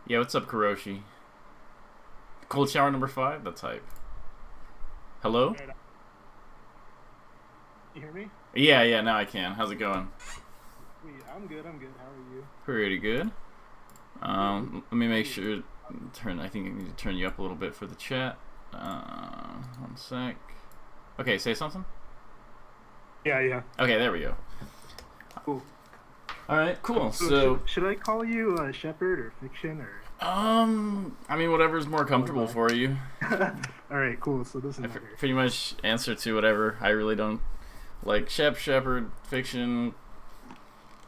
Yeah, what's up, Kuroshi? Cold shower number 5? That's hype. Hello? Alright, you hear me? Yeah, yeah, now I can. How's it going? Sweet. I'm good. I'm good. How are you? Pretty good. Good. Let me make Sweet. sure. I think I need to turn you up a little bit for the chat. One sec. Okay, say something. Yeah, yeah. Okay, there we go. Cool. All right, cool. So So, should I call you Shepherd or Fiction or? I mean, whatever's more comfortable Alibi? for you. All right. Cool. So it doesn't I matter. pretty much answer to whatever. I really don't like Shepherd, Fiction.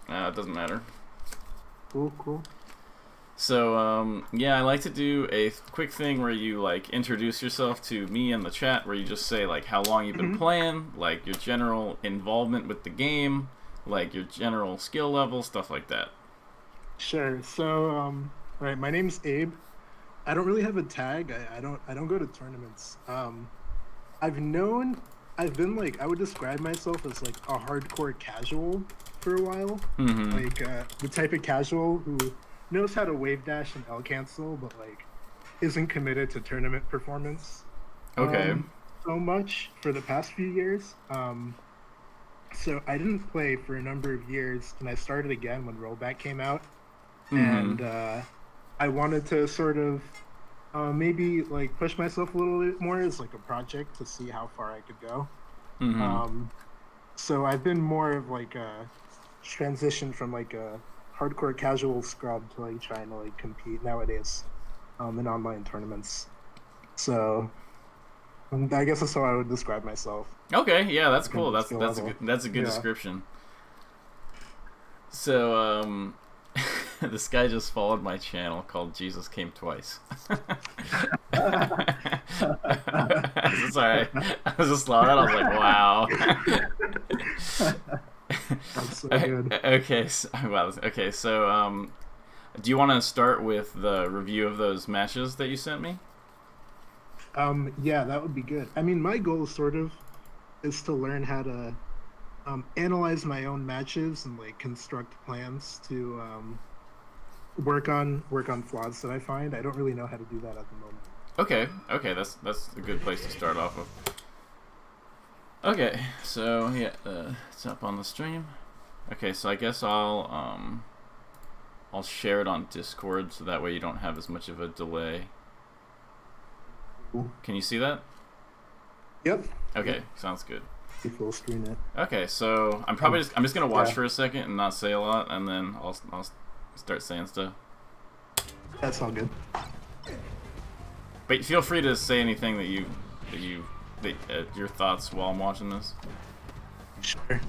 It doesn't matter. Cool. Cool. So, yeah, I like to do a quick thing where you, like, introduce yourself to me in the chat, where you just say, like, how long you've been playing, like, your general involvement with the game, like, your general skill level, stuff like that. Sure. So all right. My name's Abe. I don't really have a tag. I don't go to tournaments. I've known. I've been like I would describe myself as like a hardcore casual for a while. Mm-hmm. Like the type of casual who knows how to wave dash and L cancel, but like isn't committed to tournament performance Okay. so much for the past few years. So I didn't play for a number of years, and I started again when Rollback came out, Mm-hmm. and I wanted to sort of maybe like push myself a little bit more as like a project to see how far I could go. Mm-hmm. Um, so I've been more of like a transition from like a hardcore casual scrub to like trying to like compete nowadays in online tournaments. So I guess that's how I would describe myself. Okay, yeah, that's In terms cool. of That's skill that's a level. good that's a good Yeah. description. So, this guy just followed my channel called Jesus Came Twice. Sorry, I was just saw that. I was like, wow. That's so good. Okay, so, well, okay. So, do you want to start with the review of those matches that you sent me? Yeah, that would be good. I mean, my goal sort of is to learn how to analyze my own matches and like construct plans to work on flaws that I find. I don't really know how to do that at the moment. Okay, okay, that's a good place to start off with. Okay, so yeah, it's up on the stream. Okay, so I guess I'll share it on Discord so that way you don't have as much of a delay. Cool. Can you see that? Yep. Okay, Yep. sounds good. You full screen it. Okay, so I'm just gonna watch Yeah, for a second and not say a lot, and then I'll start saying stuff. that's all good. But feel free to say anything your thoughts while I'm watching this. Sure.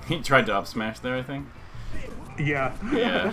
He tried to up smash there, I think. Yeah. Yeah.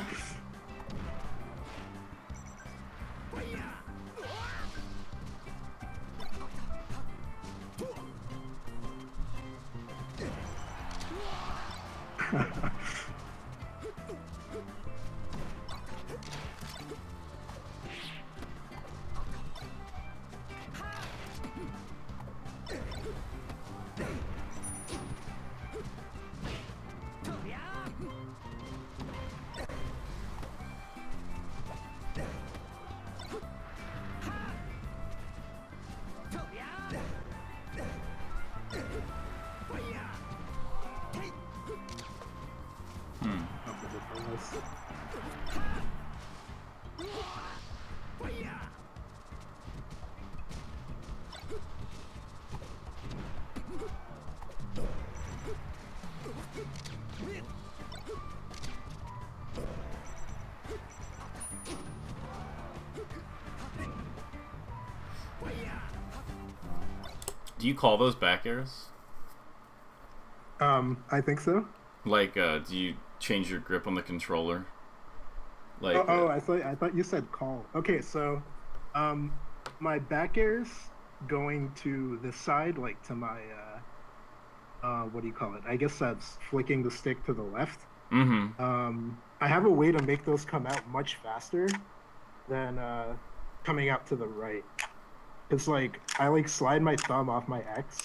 Do you call those back airs? I think so. Like, do you change your grip on the controller? Like, I thought you said call. Okay, so, my back airs going to the side, like to my what do you call it? I guess that's flicking the stick to the left. mm-hmm. I have a way to make those come out much faster than coming out to the right. It's like I like slide my thumb off my X,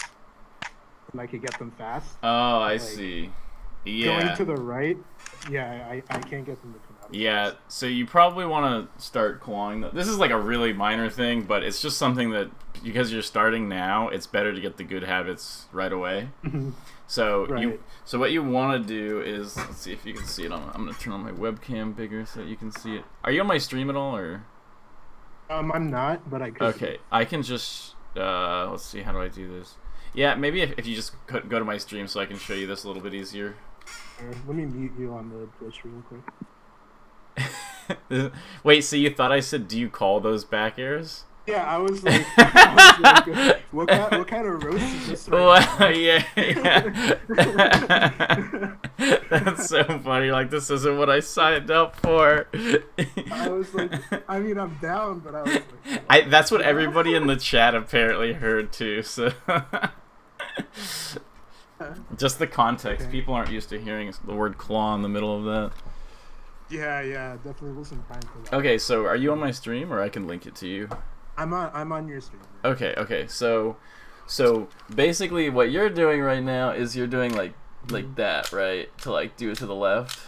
and I could get them fast. Oh, I Like, see. Yeah. going to the right, yeah, I can't get them to come out. Yeah, so you probably want to start clawing. This is like a really minor thing, but it's just something that, because you're starting now, it's better to get the good habits right away. So Right. so what you want to do is, let's see if you can see it on. I'm gonna turn on my webcam bigger so that you can see it. Are you on my stream at all, or? I'm not, but I could. Okay, I can just let's see, how do I do this? Yeah, maybe if you just go to my stream so I can show you this a little bit easier. Let me mute you on the Twitch real quick. Wait, so you thought I said, do you call those back airs? Yeah, I was like, what kind of roast is this? Well, yeah. That's so funny. Like, this isn't what I signed up for. I was like, I mean, I'm down, but I was like, that's what everybody in the chat apparently heard too. So, just the context. Okay. People aren't used to hearing the word claw in the middle of that. yeah, definitely wasn't time for that. Okay, so are you on my stream, or I can link it to you? I'm on your stream. Okay. So basically, what you're doing right now is you're doing like that, right? To like do it to the left.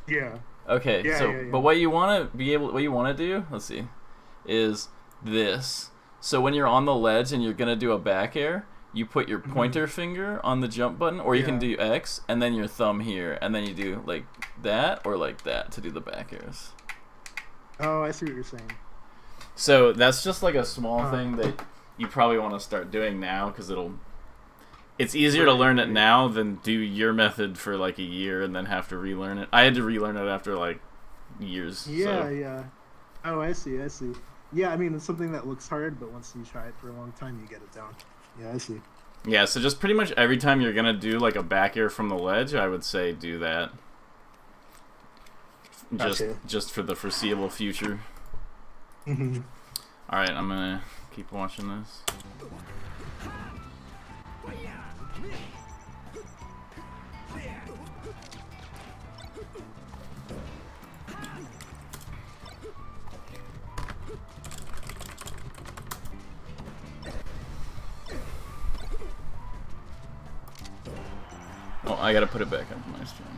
Yeah. Okay. Yeah, so, yeah. but what you want to do, let's see, is this. So when you're on the ledge and you're gonna do a back air, you put your pointer finger on the jump button, or you can do X, and then your thumb here, and then you do like that or like that to do the back airs. Oh, I see what you're saying. So that's just like a small thing that you probably want to start doing now, because it's easier to learn it now than do your method for like a year and then have to relearn it. I had to relearn it after like years. Yeah, so. yeah. Oh, I see. Yeah, I mean, it's something that looks hard, but once you try it for a long time, you get it down. Yeah, I see. Yeah, so just pretty much every time you're gonna do like a back air from the ledge, I would say do that. Gotcha. Just for the foreseeable future. Mm-hmm. All right, I'm gonna keep watching this. Oh, I gotta put it back onto my stream.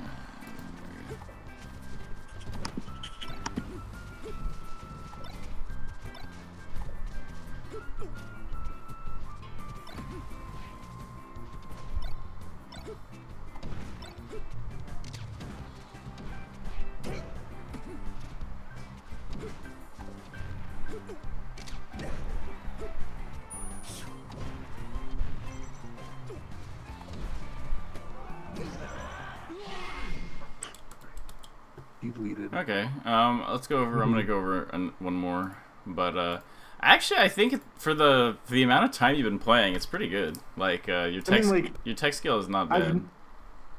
Deleted. Okay, let's go over. I'm gonna go over one more, but actually, I think for the amount of time you've been playing, it's pretty good. Like your tech skill is not bad.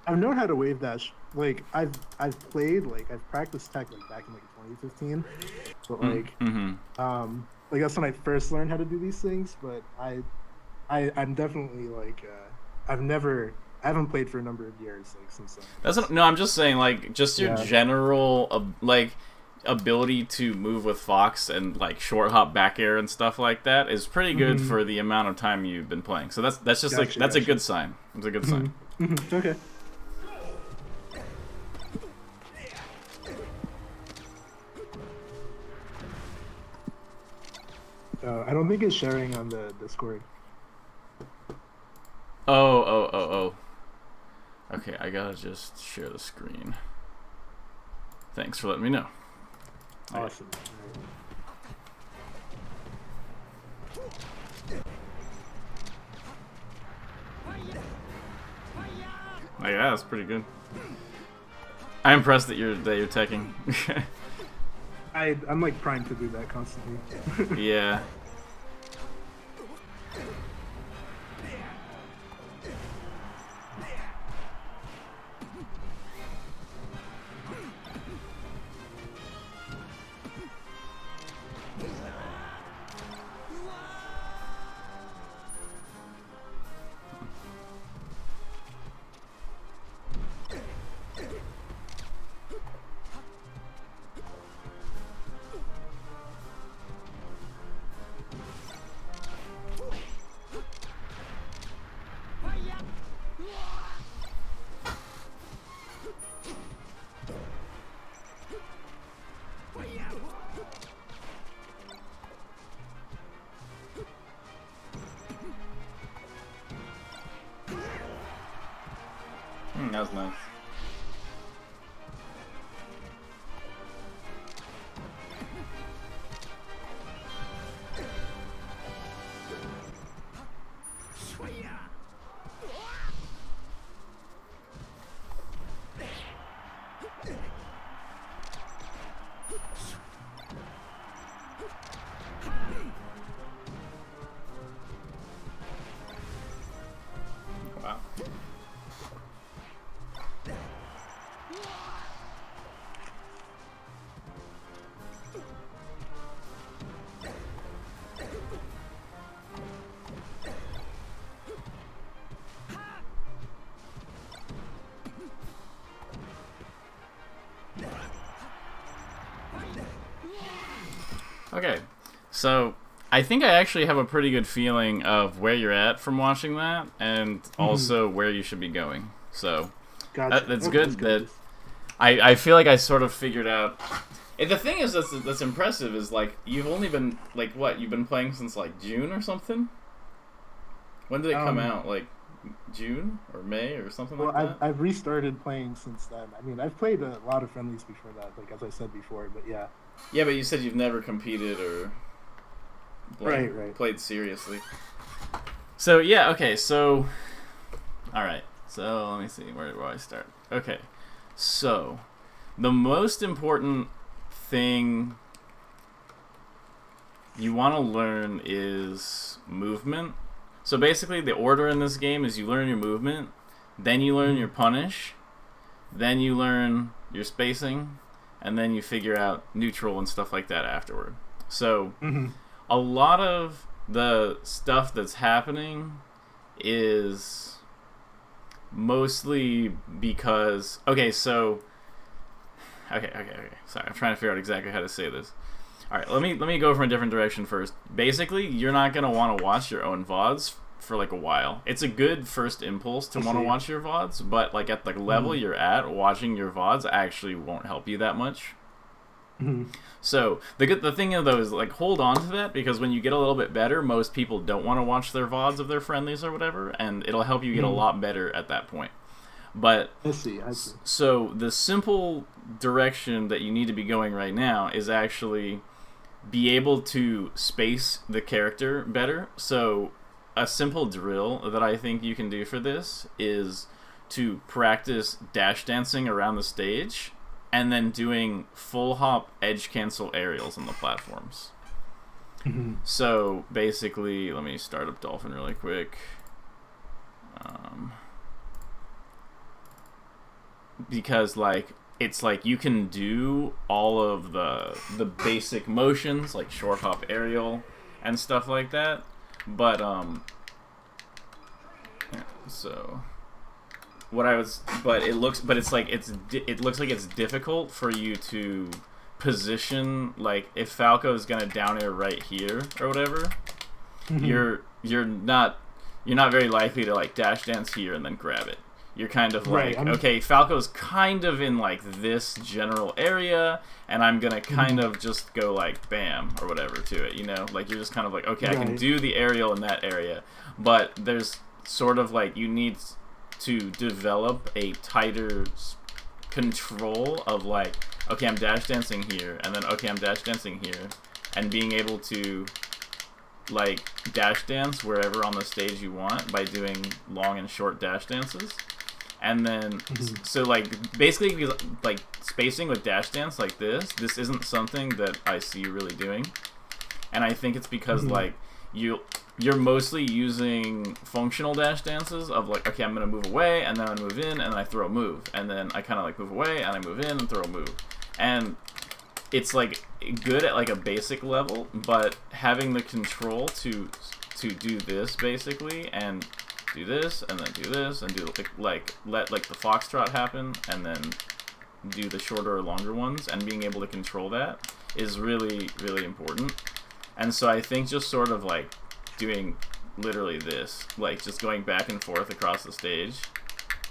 I've known how to wave dash. Like I've played, like I've practiced tech like back in like 2015, but like like that's when I first learned how to do these things. But I'm definitely like I haven't played for a number of years, like since then. No, I'm just saying, like, just your general like ability to move with Fox and like short hop back air and stuff like that is pretty good for the amount of time you've been playing. So that's just a good sign. It's a good sign. Okay. I don't think it's sharing on the Discord. Oh. Okay, I gotta just share the screen. Thanks for letting me know. Awesome. Oh, yeah, that's pretty good. I'm impressed that you're teching. I'm like primed to do that constantly. Yeah. Okay, so I think I actually have a pretty good feeling of where you're at from watching that, and also where you should be going. So Gotcha. that's Okay, good. That I feel like I sort of figured out. And the thing is that's impressive is like you've only been like what you've been playing since like June or something. When did it come out? Like June or May or something like that? I've restarted playing since then. I mean, I've played a lot of friendlies before that, like as I said before, but yeah. Yeah, but you said you've never competed or right. played seriously. So yeah, okay, so all right. So let me see where do I start? Okay. So the most important thing you want to learn is movement. So basically the order in this game is you learn your movement, then you learn your punish, then you learn your spacing, and then you figure out neutral and stuff like that afterward. So a lot of the stuff that's happening is mostly because okay. Sorry, I'm trying to figure out exactly how to say this. All right, let me go from a different direction first. Basically, you're not gonna want to watch your own VODs for like a while. It's a good first impulse to want to watch your VODs, but like at the level you're at, watching your VODs actually won't help you that much. So the thing though is like hold on to that, because when you get a little bit better, most people don't want to watch their VODs of their friendlies or whatever, and it'll help you get a lot better at that point. But I see. So the simple direction that you need to be going right now is actually be able to space the character better. So a simple drill that I think you can do for this is to practice dash dancing around the stage and then doing full hop edge cancel aerials on the platforms. So basically, let me start up Dolphin really quick. Because like it's like you can do all of the basic motions like short hop aerial and stuff like that, but so what I was it looks like it's difficult for you to position, like if Falco is gonna down air right here or whatever, you're not very likely to like dash dance here and then grab it. You're kind of like, okay, Falco's kind of in like this general area, and I'm gonna kind of just go like bam or whatever to it, you know? Like you're just kind of like, okay, I can do the aerial in that area, but there's sort of like you need to develop a tighter control of like, okay, I'm dash dancing here, and then okay, I'm dash dancing here, and being able to like dash dance wherever on the stage you want by doing long and short dash dances. And then, so like basically, like spacing with dash dance like this isn't something that I see you really doing, and I think it's because like you're mostly using functional dash dances of like, okay, I'm gonna move away and then I move in and I throw a move, and then I kind of like move away and I move in and throw a move, and it's like good at like a basic level, but having the control to do this basically and do this and then do this and do like let like the foxtrot happen and then do the shorter or longer ones, and being able to control that is really, really important. And so I think just sort of like doing literally this, like just going back and forth across the stage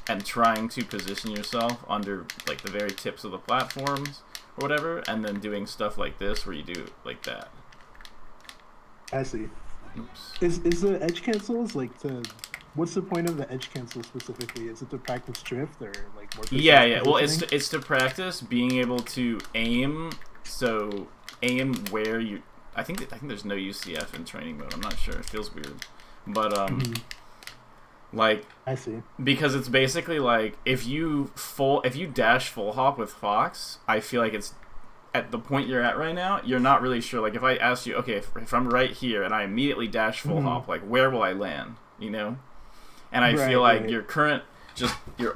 and trying to position yourself under like the very tips of the platforms or whatever, and then doing stuff like this where you do like that. I see. Oops. Is the edge cancels like to... What's the point of the edge cancel specifically? Is it to practice drift or like more? Yeah. Well, it's to practice being able to aim. So aim where you. I think there's no UCF in training mode. I'm not sure. It feels weird, but like I see. Because it's basically like if you dash full hop with Fox, I feel like it's at the point you're at right now. You're not really sure. Like if I asked you, okay, if I'm right here and I immediately dash full hop, like where will I land? You know. And I feel like your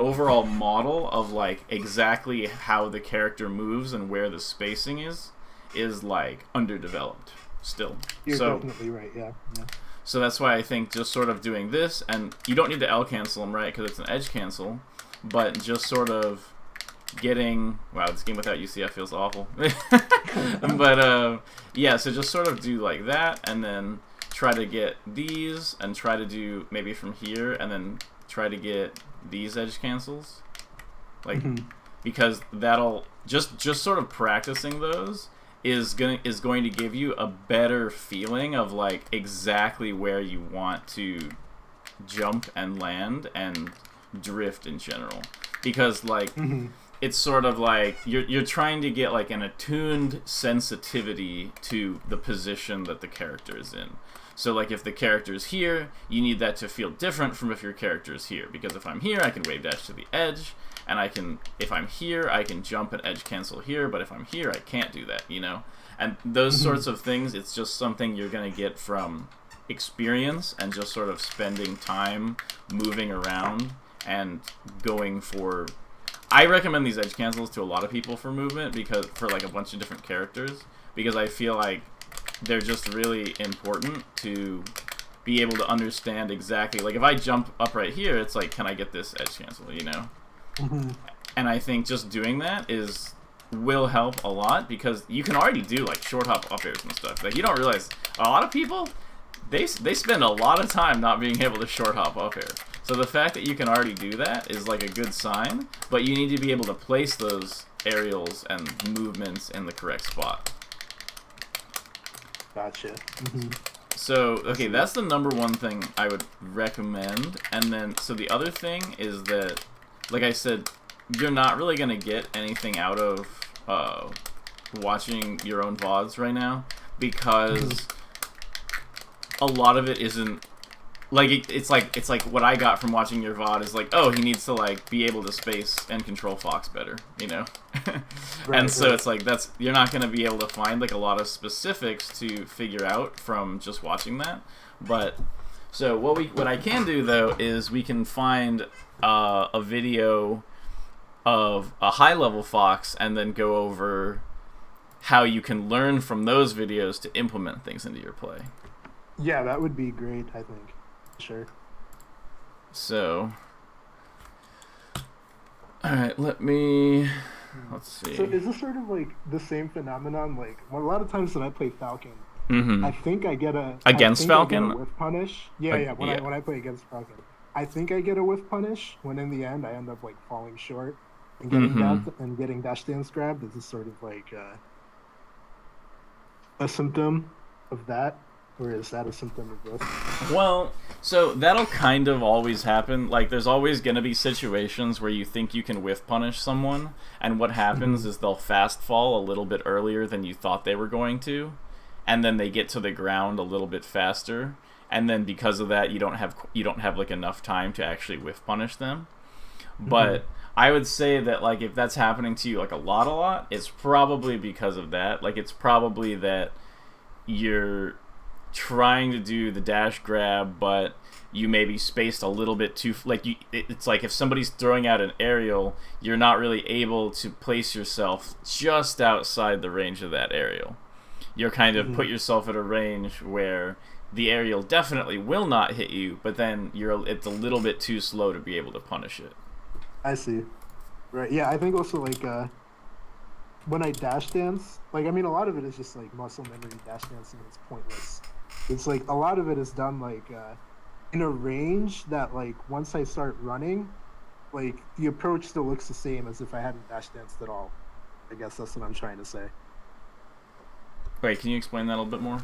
overall model of like exactly how the character moves and where the spacing is like underdeveloped still. You're definitely right, yeah. So that's why I think just sort of doing this, and you don't need to L cancel them, right, because it's an edge cancel, but just sort of getting... Wow, this game without UCF feels awful. But, yeah, so just sort of do like that, and then try to get these, and try to do maybe from here, and then try to get these edge cancels. Like, because that'll... Just sort of practicing those is going to give you a better feeling of, like, exactly where you want to jump and land and drift in general. Because, like... It's sort of like you're trying to get like an attuned sensitivity to the position that the character is in. So like if the character is here, you need that to feel different from if your character is here. Because if I'm here, I can wave dash to the edge, and if I'm here, I can jump and edge cancel here. But if I'm here, I can't do that, you know. And those sorts of things, it's just something you're gonna get from experience and just sort of spending time moving around and going for... I recommend these edge cancels to a lot of people for movement, because for like a bunch of different characters, because I feel like they're just really important to be able to understand exactly. Like if I jump up right here, it's like, can I get this edge cancel, you know? And I think just doing that will help a lot, because you can already do like short hop up airs and stuff. Like you don't realize a lot of people, they spend a lot of time not being able to short hop up air. So the fact that you can already do that is like a good sign, but you need to be able to place those aerials and movements in the correct spot. Gotcha. So, okay, that's the number one thing I would recommend. And then, so the other thing is that, like I said, you're not really going to get anything out of watching your own VODs right now, because a lot of it isn't... Like, it's like what I got from watching your VOD is like, oh, he needs to, like, be able to space and control Fox better, you know? And so it's like, you're not going to be able to find, like, a lot of specifics to figure out from just watching that. But, so what I can do, though, is we can find a video of a high-level Fox and then go over how you can learn from those videos to implement things into your play. Yeah, that would be great, I think. Sure. So, alright, let's see. So is this sort of like the same phenomenon? Like, well, a lot of times when I play Falcon, I think I get a... Against Falcon? I get a whiff punish. Yeah, when I play against Falcon. I think I get a whiff punish, when in the end I end up like falling short and getting dash dance grabbed. Is this sort of like a symptom of that? Or is that a symptom of this? Well, so that'll kind of always happen. Like, there's always going to be situations where you think you can whiff punish someone, and what happens is they'll fast fall a little bit earlier than you thought they were going to, and then they get to the ground a little bit faster, and then because of that, you don't have like enough time to actually whiff punish them. But I would say that, like, if that's happening to you like a lot, it's probably because of that. Like, it's probably that you're trying to do the dash grab, but you may be spaced a little bit too... Like, it's like if somebody's throwing out an aerial, you're not really able to place yourself just outside the range of that aerial. You're kind of put yourself at a range where the aerial definitely will not hit you, but then it's a little bit too slow to be able to punish it. I see. Right, yeah, I think also, like, when I dash dance, like, I mean, a lot of it is just, like, muscle memory dash dancing, and it's pointless. It's like a lot of it is done like in a range that, like, once I start running, like, the approach still looks the same as if I hadn't dash danced at all. I guess that's what I'm trying to say. Wait, can you explain that a little bit more?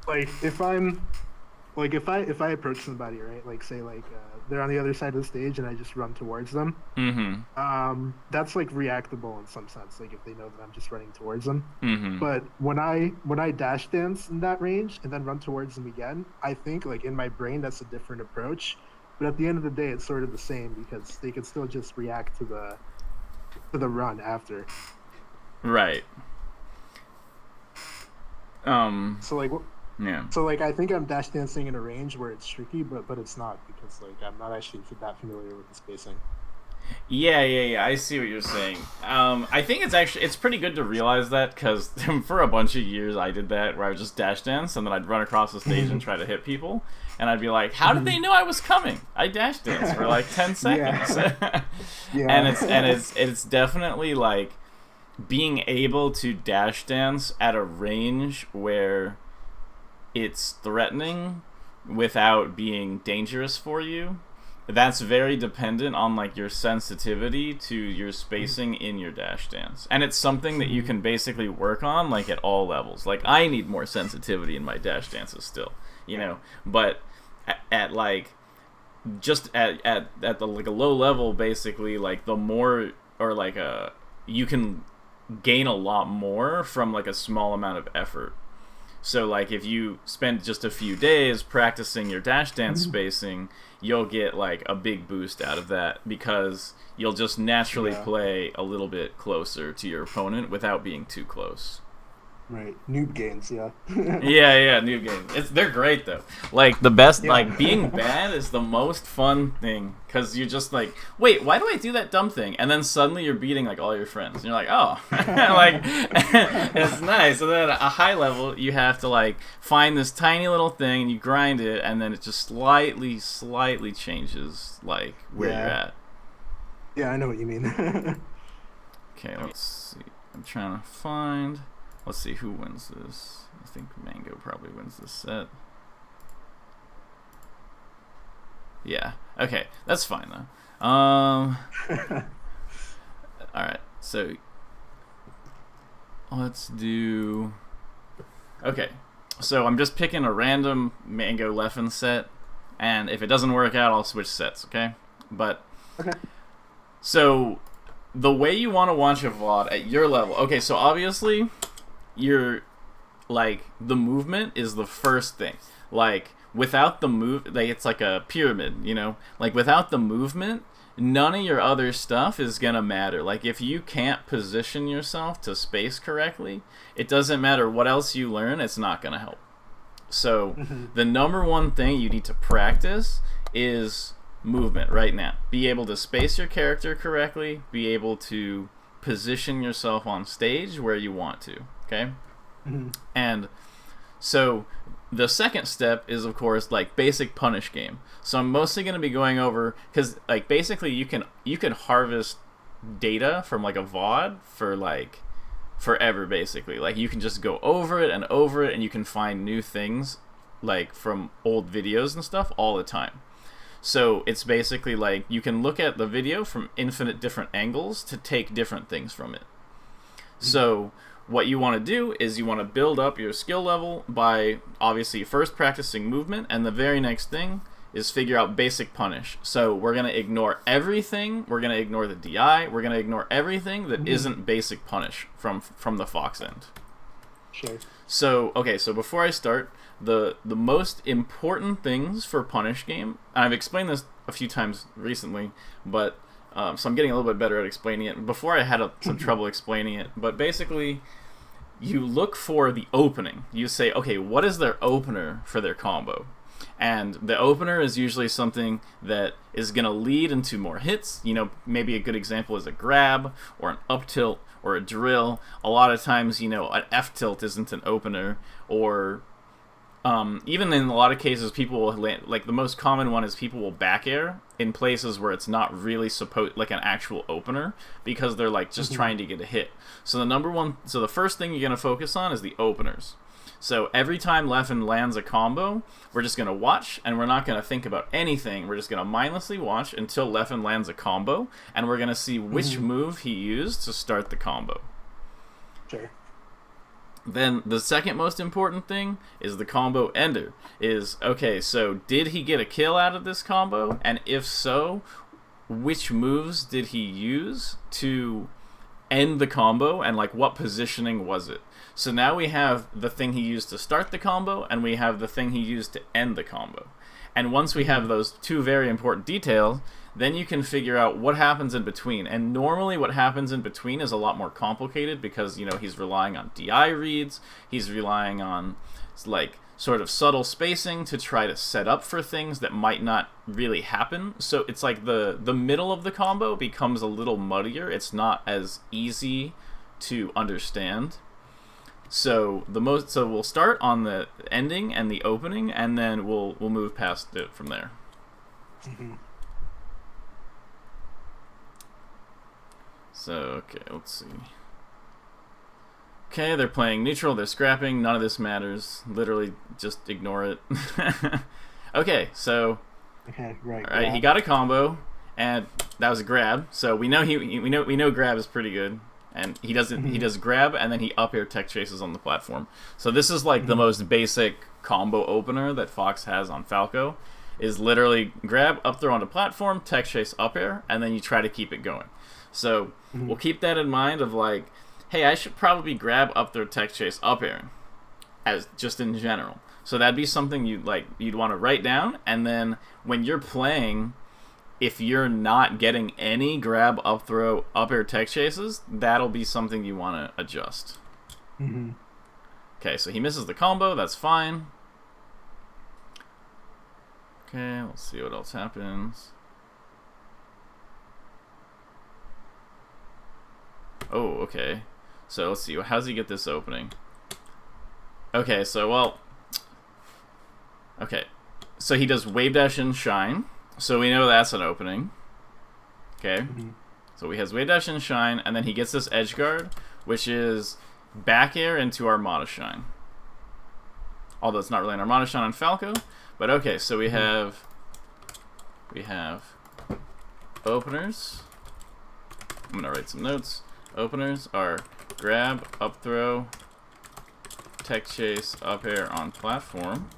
Like, if I approach somebody, right, like, say, like, they're on the other side of the stage and I just run towards them, that's, like, reactable in some sense, like, if they know that I'm just running towards them. But when I dash dance in that range and then run towards them again, I think, like, in my brain, that's a different approach. But at the end of the day, it's sort of the same, because they can still just react to the run after. Right. So, like... Yeah. So, like, I think I'm dash dancing in a range where it's tricky, but it's not, because, like, I'm not actually that familiar with the spacing. Yeah. I see what you're saying. I think it's pretty good to realize that because for a bunch of years I did that where I would just dash dance and then I'd run across the stage and try to hit people, and I'd be like, "How did they know I was coming? I dash dance for like 10 seconds." Yeah. And it's definitely like being able to dash dance at a range where it's threatening without being dangerous for you. That's very dependent on like your sensitivity to your spacing in your dash dance, and it's something that you can basically work on like at all levels. Like I need more sensitivity in my dash dances still, but at like just at the like a low level, basically like the more or like you can gain a lot more from like a small amount of effort. So like if you spend just a few days practicing your dash dance spacing, you'll get like a big boost out of that because you'll just naturally play a little bit closer to your opponent without being too close. Right, noob games, yeah. yeah, noob games. They're great though. Like the best, like being bad is the most fun thing because you're just like, wait, why do I do that dumb thing? And then suddenly you're beating like all your friends. And you're like, oh, like it's nice. And then at a high level, you have to like find this tiny little thing and you grind it, and then it just slightly changes like where you're at. Yeah, I know what you mean. Okay, let's see. I'm trying to find. Let's see who wins this. I think Mango probably wins this set. Yeah. Okay, that's fine though. All right. So let's do. Okay. So I'm just picking a random Mango Leffen set, and if it doesn't work out, I'll switch sets. Okay. But. Okay. So the way you want to watch a VOD at your level. Okay. So obviously. You're like the movement is the first thing. Like without the move, like it's like a pyramid, like without the movement, none of your other stuff is gonna matter. Like if you can't position yourself to space correctly, it doesn't matter what else you learn, it's not gonna help. So the number one thing you need to practice is movement right now. Be able to space your character correctly, be able to position yourself on stage where you want to. Okay? And so the second step is, of course, like basic punish game. So I'm mostly going to be going over, because like basically you can harvest data from like a VOD for like forever, basically. Like you can just go over it, and you can find new things like from old videos and stuff all the time. So it's basically like you can look at the video from infinite different angles to take different things from it. So what you want to do is you want to build up your skill level by obviously first practicing movement, and the very next thing is figure out basic punish. So we're going to ignore everything. We're going to ignore the DI. We're going to ignore everything that isn't basic punish from the Fox end. Sure. So, okay, so before I start, the most important things for punish game, and I've explained this a few times recently, but so I'm getting a little bit better at explaining it. Before I had some trouble explaining it, but basically you look for the opening. You say, okay, what is their opener for their combo? And the opener is usually something that is going to lead into more hits. Maybe a good example is a grab or an up tilt or a drill. A lot of times, an F tilt isn't an opener, or even in a lot of cases, people will land, like the most common one is people will back air in places where it's not really like an actual opener, because they're like just trying to get a hit. So the first thing you're going to focus on is the openers. So every time Leffen lands a combo, we're just going to watch, and we're not going to think about anything. We're just going to mindlessly watch until Leffen lands a combo, and we're going to see which move he used to start the combo. Sure. Then the second most important thing is the combo ender. Okay, so did he get a kill out of this combo? And if so, which moves did he use to end the combo, and like what positioning was it? So now we have the thing he used to start the combo, and we have the thing he used to end the combo. And once we have those two very important details, then you can figure out what happens in between. And normally what happens in between is a lot more complicated because, he's relying on DI reads, he's relying on like sort of subtle spacing to try to set up for things that might not really happen. So it's like the middle of the combo becomes a little muddier. It's not as easy to understand. So we'll start on the ending and the opening, and then we'll move past it from there. Mm-hmm. So okay, let's see. Okay, they're playing neutral. They're scrapping. None of this matters. Literally, just ignore it. Okay, so Okay, right. all right, he got a combo, and that was a grab. So we know grab is pretty good. And he doesn't. He does grab, and then he up air tech chases on the platform. So this is like the most basic combo opener that Fox has on Falco, is literally grab, up throw onto platform, tech chase, up air, and then you try to keep it going. So we'll keep that in mind of like, hey, I should probably grab, up throw, tech chase, up air, as just in general. So that'd be something you'd want to write down, and then when you're playing, if you're not getting any grab, up throw, up air tech chases, that'll be something you want to adjust. Mm-hmm. Okay, so he misses the combo. That's fine. Okay, let's see what else happens. Oh, okay. So let's see. How does he get this opening? Okay, so well. Okay, so he does wave dash and shine. So we know that's an opening. Okay. Mm-hmm. So he has wave dash and shine, and then he gets this edge guard, which is back air into Armada shine. Although it's not really an Armada shine on Falco, but okay. So we have openers. I'm gonna write some notes. Openers are grab, up throw, tech chase, up air on platform,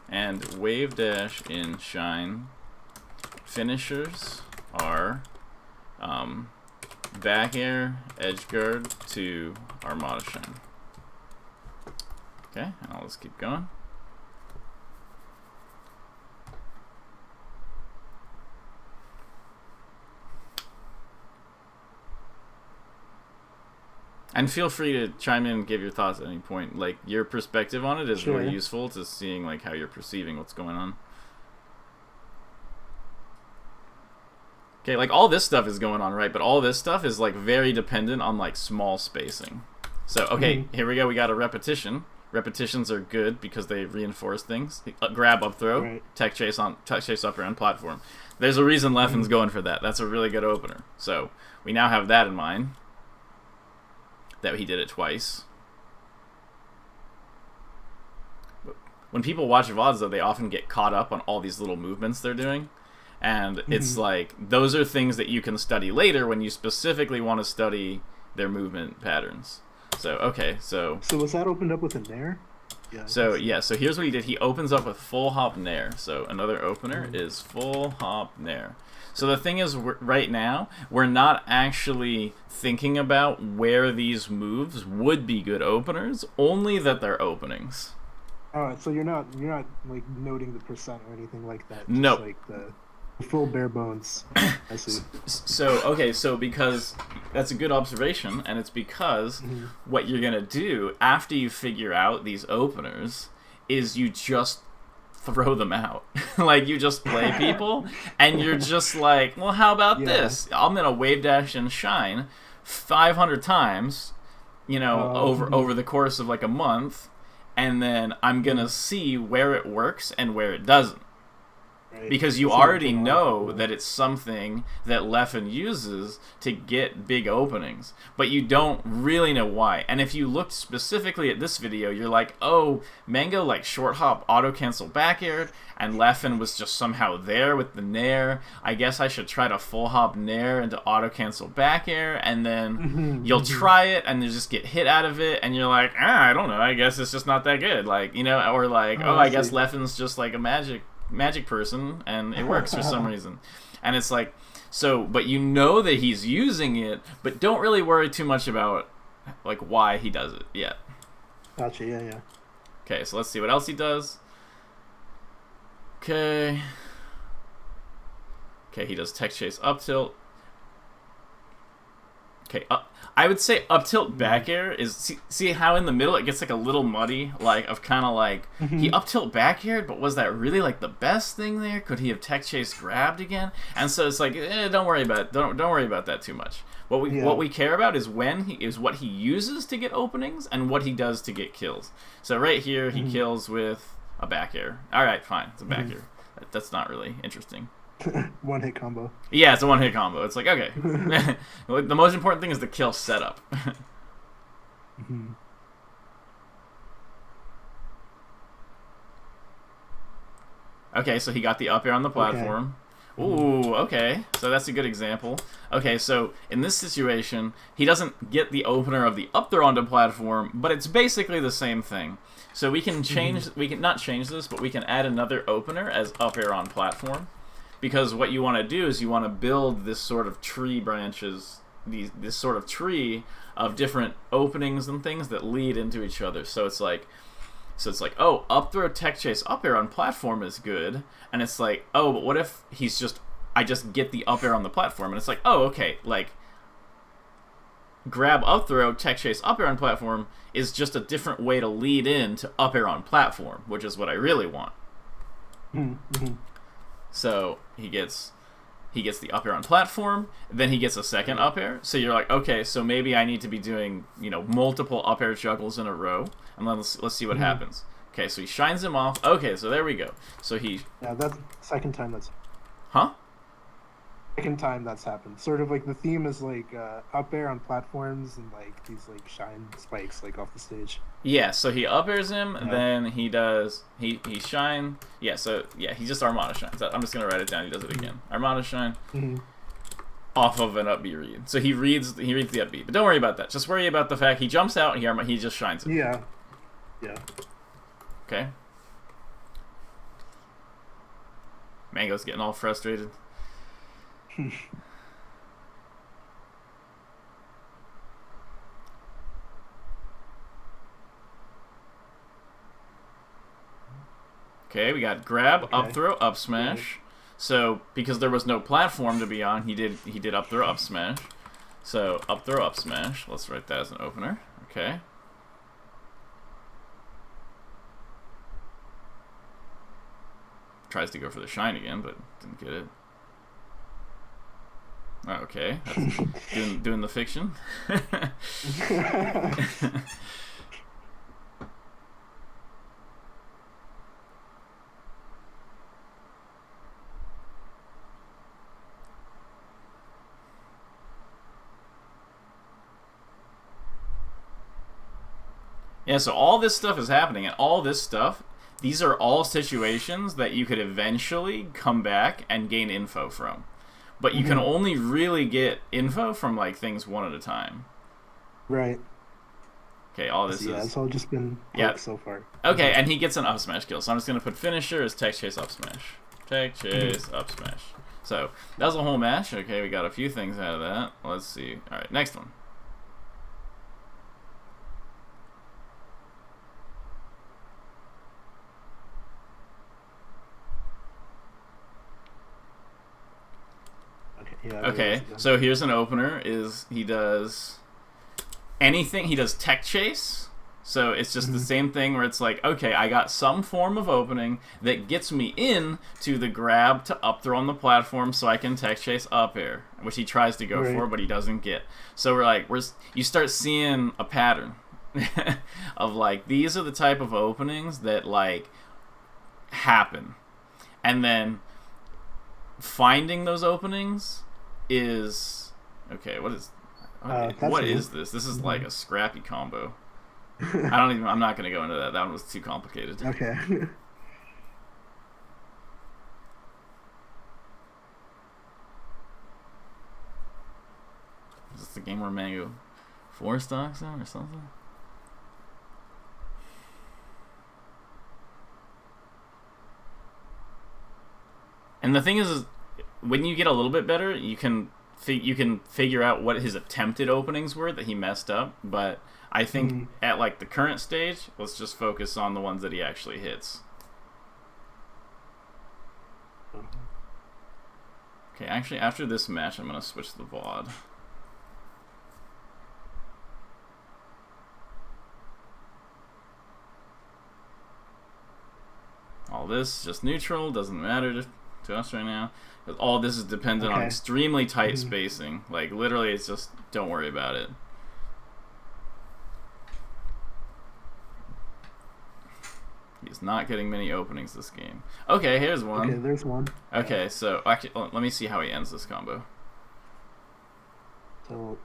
and wave dash in shine. Finishers are back air, edge guard to Armada shine. Okay, now let's keep going. And feel free to chime in and give your thoughts at any point. Like, your perspective on it is really useful to seeing like how you're perceiving what's going on. Okay, like all this stuff is going on, right? But all this stuff is like very dependent on like small spacing. So, okay, here we go. We got a repetition. Repetitions are good because they reinforce things. Grab, up throw, tech chase up around platform. There's a reason Leffen's going for that. That's a really good opener. So we now have that in mind. That he did it twice. When people watch VODs, though, they often get caught up on all these little movements they're doing. And it's like, those are things that you can study later when you specifically want to study their movement patterns. So, okay, so... So was that opened up with a nair? Yeah. So, yeah, so here's what he did. He opens up with full hop nair. So another opener is full hop nair. So the thing is, right now, we're not actually thinking about where these moves would be good openers, only that they're openings. Alright, so you're not like noting the percent or anything like that. No. Like the full bare bones. I see. So, okay, so because that's a good observation, and it's because what you're going to do after you figure out these openers is you just throw them out. Like, you just play people, and you're just like, well, how about this? I'm going to wave dash and shine 500 times, you know, over the course of like a month, and then I'm going to see where it works and where it doesn't. Right. Because you already know that it's something that Leffen uses to get big openings, but you don't really know why. And if you looked specifically at this video, you're like, oh, Mango like short hop auto cancel back aired, and Leffen was just somehow there with the nair. I guess I should try to full hop nair into auto cancel back air, and then you'll try it and you just get hit out of it, and you're like, I don't know, I guess it's just not that good. Like, you know, or like, I guess Leffen's just like a magic person and it works for some reason. And it's like, so, but you know that he's using it, but don't really worry too much about like why he does it yet. Gotcha. Yeah. Okay, so let's see what else he does. Okay, he does tech chase up tilt. Okay, I would say up tilt back air is see how in the middle it gets like a little muddy, like of kind of like he up tilt back aired, but was that really like the best thing there? Could he have tech chase grabbed again? And so it's like don't worry about it. Don't worry about that too much. What we care about is what he uses to get openings and what he does to get kills. So right here he kills with a back air. All right, fine, it's a back air. That's not really interesting. One hit combo. Yeah, it's a one hit combo. It's like, okay. The most important thing is the kill setup. Okay, so he got the up air on the platform. Okay. Ooh, okay. So that's a good example. Okay, so in this situation, he doesn't get the opener of the up throw onto platform, but it's basically the same thing. So we can change, we can not change this, but we can add another opener as up air on platform. Because what you want to do is you want to build this sort of tree branches, this sort of tree of different openings and things that lead into each other. So it's like, oh, up throw tech chase up air on platform is good, and it's like, oh, but what if I just get the up air on the platform, and it's like, oh, okay, like grab up throw tech chase up air on platform is just a different way to lead into up air on platform, which is what I really want. So he gets the up air on platform, then he gets a second up air. So you're like, okay, so maybe I need to be doing, multiple up air juggles in a row, and let's see what happens. Okay, so he shines him off. Okay, so there we go. So yeah, that's the second time that's happened. Sort of like the theme is like up air on platforms and like these like shine spikes like off the stage. Yeah, so he up airs him, then he shine. Yeah, so yeah, he just Armada shines. I'm just gonna write it down. He does it again. Armada shine off of an up B read. So he reads the up B, but don't worry about that. Just worry about the fact he jumps out and he just shines it. Yeah. Okay. Mango's getting all frustrated. Okay, we got grab, up throw, up smash. So because there was no platform to be on, he did up throw, up smash. So up throw, up smash. Let's write that as an opener. Okay. Tries to go for the shine again, but didn't get it. Okay, that's doing the fiction. Yeah, so all this stuff is happening, and all this stuff, these are all situations that you could eventually come back and gain info from. But you can only really get info from like things one at a time. Right. Okay, all this is... it's all just been so far. Okay, and he gets an up smash kill, so I'm just going to put finisher as tech chase up smash. Tech chase up smash. So, that was a whole match. Okay, we got a few things out of that. Let's see. Alright, next one. Okay, so here's an opener. He does anything. He does tech chase. So it's just the same thing where it's like, okay, I got some form of opening that gets me in to the grab to up throw on the platform so I can tech chase up air, which he tries to go for, but he doesn't get. So you start seeing a pattern of like, these are the type of openings that like happen. And then finding those openings is okay. What is this? This is like a scrappy combo. I'm not gonna go into that. That one was too complicated. Okay. Is this the game where Mango 4 stocks on or something? And the thing is when you get a little bit better, you can figure out what his attempted openings were that he messed up. But I think at like the current stage, let's just focus on the ones that he actually hits. Okay, actually, after this match, I'm gonna switch the VOD. all this just neutral, doesn't matter to us right now. All this is dependent on extremely tight spacing. Like, literally, it's just, don't worry about it. He's not getting many openings this game. Okay, here's one. Okay, there's one. Okay, so actually, let me see how he ends this combo. So,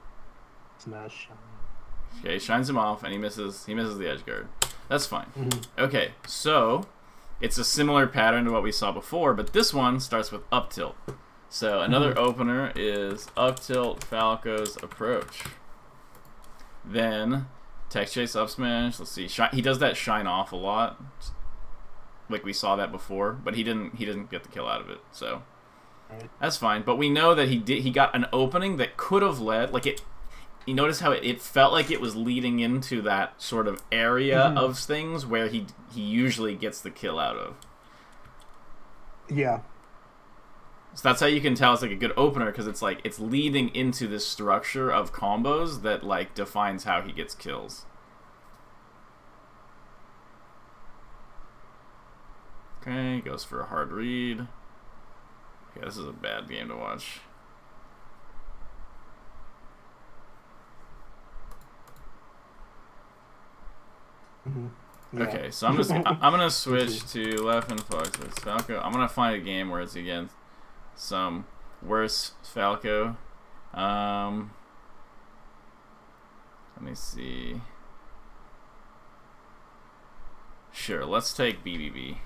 smash. Okay, he shines him off, and he misses the edge guard. That's fine. Okay, so it's a similar pattern to what we saw before, but this one starts with up tilt. So another opener is up tilt Falco's approach. Then tech chase up smash. Let's see. He does that shine off a lot, like we saw that before, but he didn't get the kill out of it. So that's fine. But we know that he got an opening that could have led, like it. You notice how it felt like it was leading into that sort of area of things where he usually gets the kill out of. Yeah. So that's how you can tell it's like a good opener, because it's like it's leading into this structure of combos that like defines how he gets kills. Okay, goes for a hard read. Okay, this is a bad game to watch. Yeah. Okay, so I'm gonna switch to left and Fox with Falco. I'm gonna find a game where it's against some worse Falco. Let me see. Sure, let's take BBB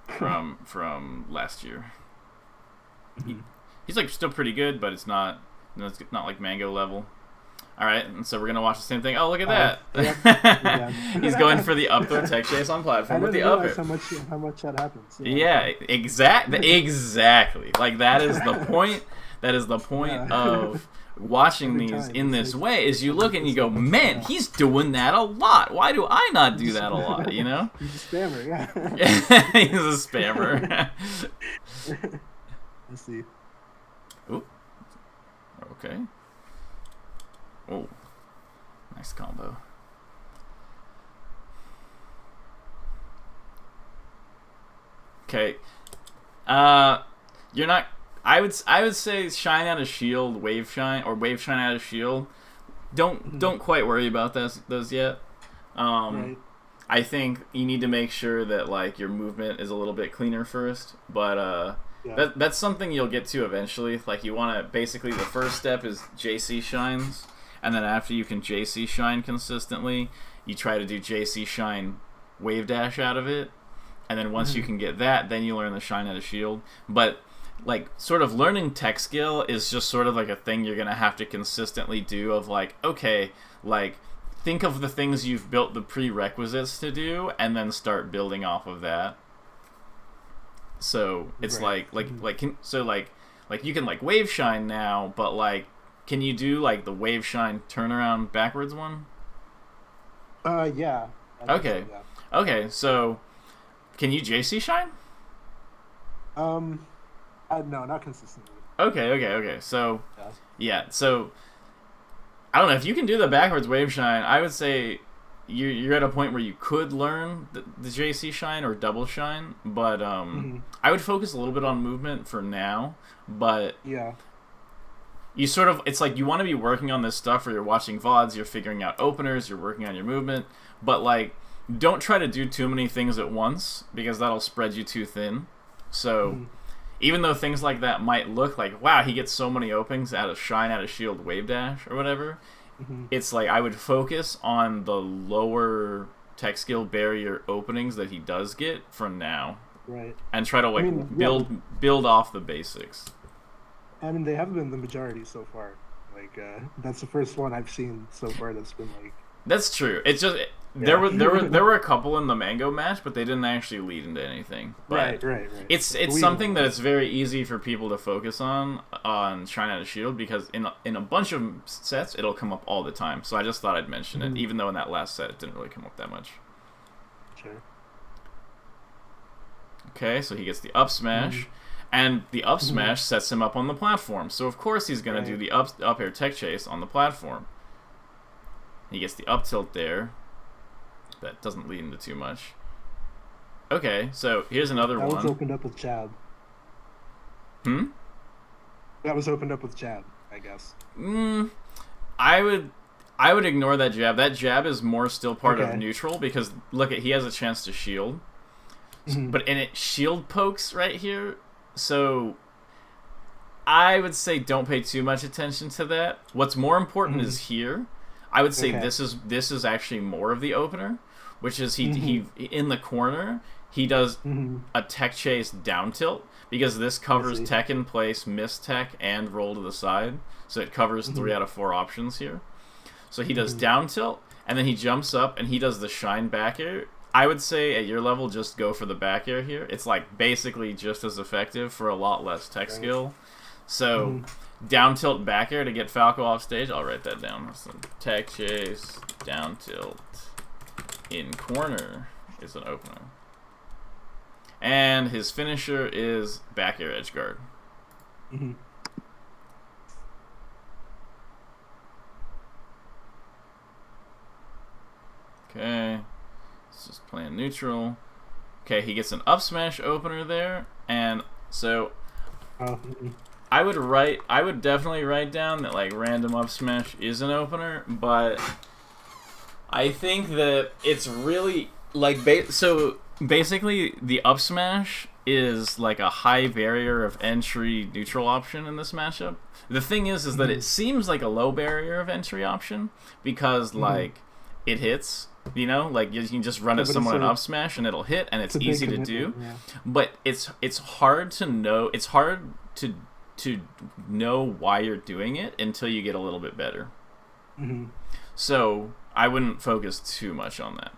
from last year. He's like still pretty good, but it's not like Mango level. All right, and so we're gonna watch the same thing. Oh, look at that! Yeah. He's going for the up throw tech chase on platform with the up air. How much that happens. Yeah, exactly. Like that is the point. That is the point of watching these in this way. Is you look and you go, man, he's doing that a lot. Why do I not do that a lot? You know? He's a spammer. Yeah. He's a spammer. Let's see. Oop. Okay. Oh, nice combo. Okay, you're not. I would say shine out of shield, wave shine, or wave shine out of shield. Don't quite worry about those yet. Right. I think you need to make sure that like your movement is a little bit cleaner first, but that's something you'll get to eventually. Like you want to basically the first step is JC shines. And then after you can JC shine consistently, you try to do JC shine wave dash out of it. And then once you can get that, then you learn the shine out of shield. But like sort of learning tech skill is just sort of like a thing you're going to have to consistently do of like, okay, like think of the things you've built the prerequisites to do and then start building off of that. So it's right. like you can like wave shine now, but like can you do like the wave shine turnaround backwards one? Yeah. Okay. So, yeah. Okay, so can you JC shine? No, not consistently. Okay. So yeah, so I don't know if you can do the backwards wave shine. I would say you're at a point where you could learn the JC shine or double shine, but I would focus a little bit on movement for now. But yeah. You sort of, it's like you want to be working on this stuff where you're watching VODs, you're figuring out openers, you're working on your movement, but like don't try to do too many things at once because that'll spread you too thin. So even though things like that might look like, wow, he gets so many openings out of shine, out of shield, wave dash or whatever, it's like I would focus on the lower tech skill barrier openings that he does get from now. Right. And try to like build off the basics. I mean, they have been the majority so far. Like, that's the first one I've seen so far that's been like. That's true. It's just there were a couple in the Mango match, but they didn't actually lead into anything. But right. It's something that it's very easy for people to focus on Shine Out of Shield because in a bunch of sets it'll come up all the time. So I just thought I'd mention it, even though in that last set it didn't really come up that much. Sure. Okay, so he gets the up smash. And the up smash sets him up on the platform. So, of course, he's going to do the up air tech chase on the platform. He gets the up tilt there. That doesn't lead into too much. Okay, so here's another That was one. opened up with jab. Hmm? That was opened up with jab, I guess. Mm, I would I would ignore that jab. That jab is more still part of Okay. neutral because look at he has a chance to shield. Hmm. But and it shield pokes right here. So I would say don't pay too much attention to that. What's more important Hmm. is here. I would say Okay. this is actually more of the opener, which is Hmm. he in the corner he does Hmm. a tech chase down tilt because this I covers see. tech in place, miss tech, and roll to the side. So it covers Hmm. 3 out of 4 options here. So he does Hmm. down tilt, and then he jumps up and he does the shine back air. I would say at your level, just go for the back air here. It's like basically just as effective for a lot less tech Right. skill. So Hmm. down tilt back air to get Falco off stage. I'll write that down. So tech chase, down tilt, in corner is an opener. And his finisher is back air edge guard. Hmm. Okay. It's just playing neutral. Okay, he gets an up smash opener there, and so Oh, mhm. I would definitely write down that like random up smash is an opener, but I think that it's really like so basically the up smash is like a high barrier of entry neutral option in this matchup. The thing is that it Mhm. seems like a low barrier of entry option because Mhm. like it hits, you know, like you can just run Yeah, at but it's someone in like up smash and it'll hit and it's it's a big easy to commitment. do. Yeah. But it's hard to know. It's hard to know why you're doing it until you get a little bit better. Hmm. So I wouldn't focus too much on that.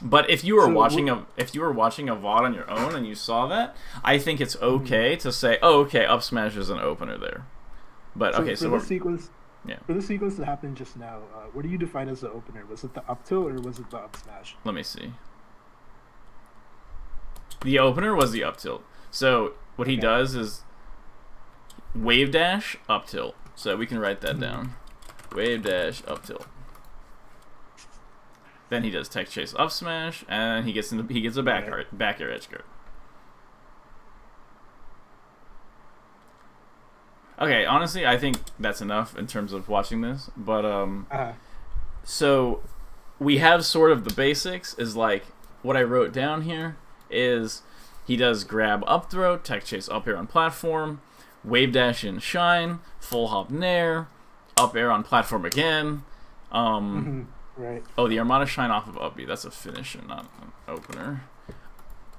But if you were So watching what? a VOD on your own and you saw that, I think it's Mhm. okay to say, oh, okay, up smash is an opener there. But So okay, for so this we're, sequence, yeah. for the sequence that happened just now, what do you define as the opener? Was it the up tilt or was it the up smash? Let me see. The opener was the up tilt. So what he Okay. does is wave dash up tilt. So we can write that Mhm. down. Wave dash up tilt. Then he does tech chase up smash, and he gets a Right. back air edge guard. Okay, honestly, I think that's enough in terms of watching this. But Uh, so we have sort of the basics. Is like what I wrote down here is he does grab up throw, tech chase up air on platform, wave dash in shine, full hop nair, up air on platform again. mhm. Right. Oh, the Armada shine off of up B. That's a finisher, not an opener.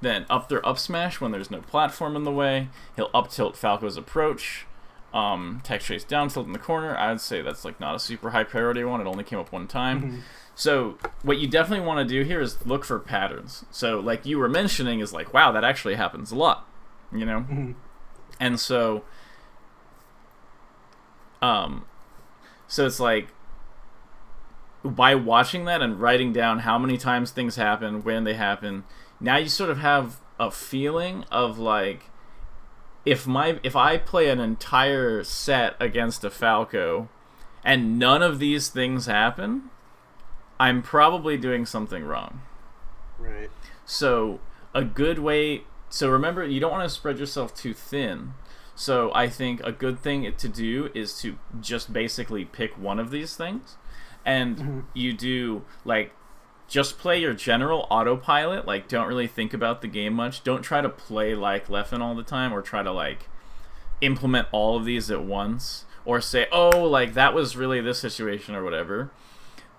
Then up there up smash when there's no platform in the way. He'll up tilt Falco's approach. Tech chase down tilt in the corner. I would say that's like not a super high priority one. It only came up one time. Mhm. So what you definitely want to do here is look for patterns. So like you were mentioning is like, wow, that actually happens a lot, you know? Mhm. And um so it's like by watching that and writing down how many times things happen, when they happen, now you sort of have a feeling of like if I play an entire set against a Falco and none of these things happen, I'm probably doing something wrong. Right. So a good way so remember you don't want to spread yourself too thin. So I think a good thing to do is to just basically pick one of these things and Mhm. you do like just play your general autopilot, like don't really think about the game much. Don't try to play like Leffen all the time or try to like implement all of these at once or say, "Oh, like that was really this situation or whatever."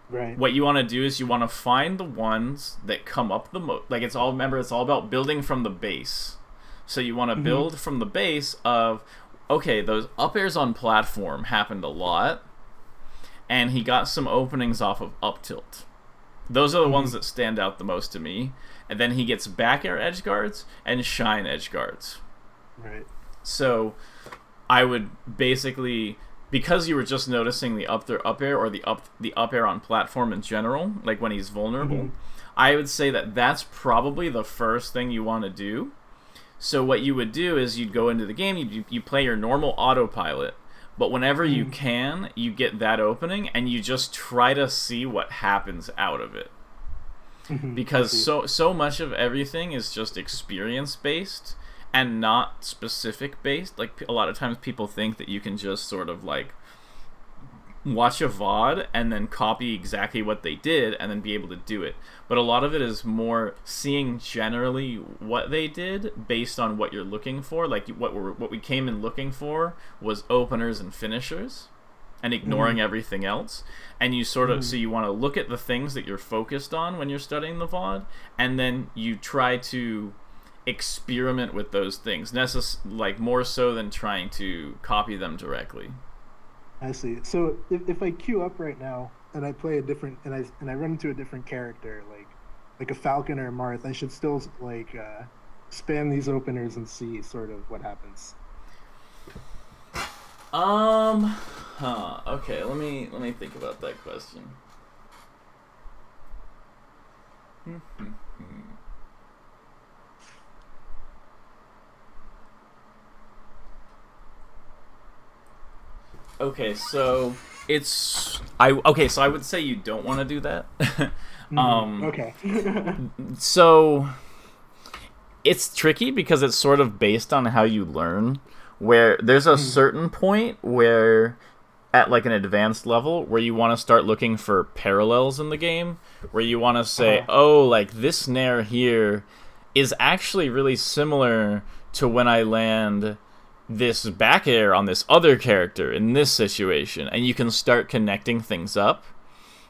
Right. What you want to do is you want to find the ones that come up the most. Like it's all about building from the base. So you want to Mhm. build from the base of okay, those up airs on platform happened a lot and he got some openings off of up tilt. Those are the ones Mhm. that stand out the most to me. And then he gets back air edge guards and shine edge guards. Right. So I would basically because you were just noticing the up air or the up air on platform in general, like when he's vulnerable, Mhm. I would say that that's probably the first thing you want to do. So what you would do is you'd go into the game, you play your normal autopilot, but whenever you Mhm. can, you get that opening and you just try to see what happens out of it. I because see. so much of everything is just experience based and not specific based. Like a lot of times people think that you can just sort of like watch a VOD and then copy exactly what they did and then be able to do it. But a lot of it is more seeing generally what they did based on what you're looking for. Like what we came in looking for was openers and finishers, and ignoring everything else. And you sort of so you want to look at the things that you're focused on when you're studying the VOD, and then you try to experiment with those things, like more so than trying to copy them directly. I see. So if I queue up right now and I play a different and I run into a different character like a Falcon or a Marth, I should still like spam these openers and see sort of what happens. Okay, let me think about that question. Okay, so so I would say you don't want to do that. Okay. So it's tricky because it's sort of based on how you learn, where there's a certain point where at like an advanced level where you want to start looking for parallels in the game, where you want to say, oh, like this snare here is actually really similar to when I land this back air on this other character in this situation, and you can start connecting things up.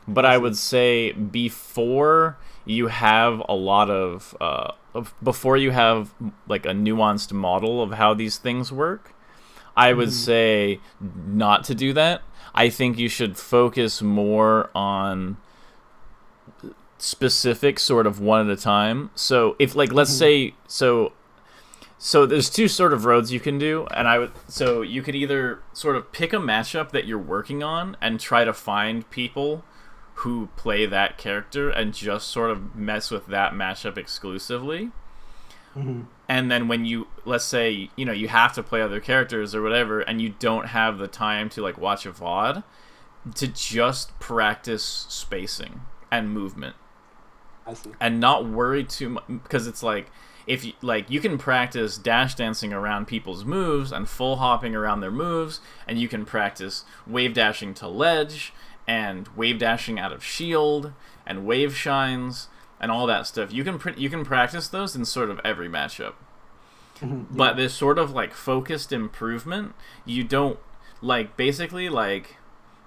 But I would say before you have a lot of before you have like a nuanced model of how these things work, I would say not to do that. I think you should focus more on specific sort of one at a time. So if like let's say so there's two sort of roads you can do, and so you could either sort of pick a matchup that you're working on and try to find people who play that character and just sort of mess with that matchup exclusively. And then when you, let's say, you know, you have to play other characters or whatever, and you don't have the time to like watch a VOD, to just practice spacing and movement. I see. And not worry too much, because it's like, if you, like, you can practice dash dancing around people's moves and full hopping around their moves, and you can practice wave dashing to ledge and wave dashing out of shield and wave shines and all that stuff. You can practice those in sort of every matchup. But this sort of like focused improvement, you don't like basically like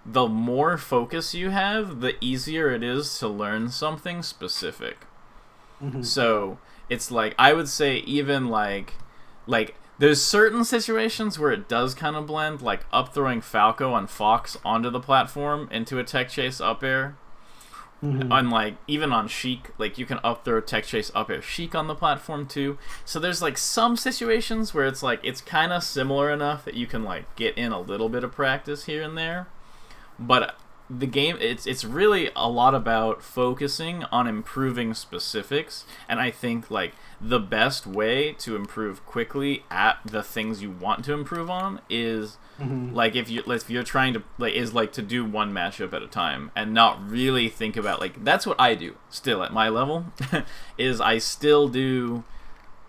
the more focus you have, the easier it is to learn something specific. So it's like I would say even like there's certain situations where it does kind of blend, like up throwing Falco on Fox onto the platform into a tech chase up air. On like even on Sheik, like you can up throw tech chase up air Sheik on the platform too. So there's like some situations where it's like it's kind of similar enough that you can like get in a little bit of practice here and there. But the game, it's really a lot about focusing on improving specifics, and I think like the best way to improve quickly at the things you want to improve on is like if you're trying to like is like to do one matchup at a time and not really think about like that's what I do still at my level is I still do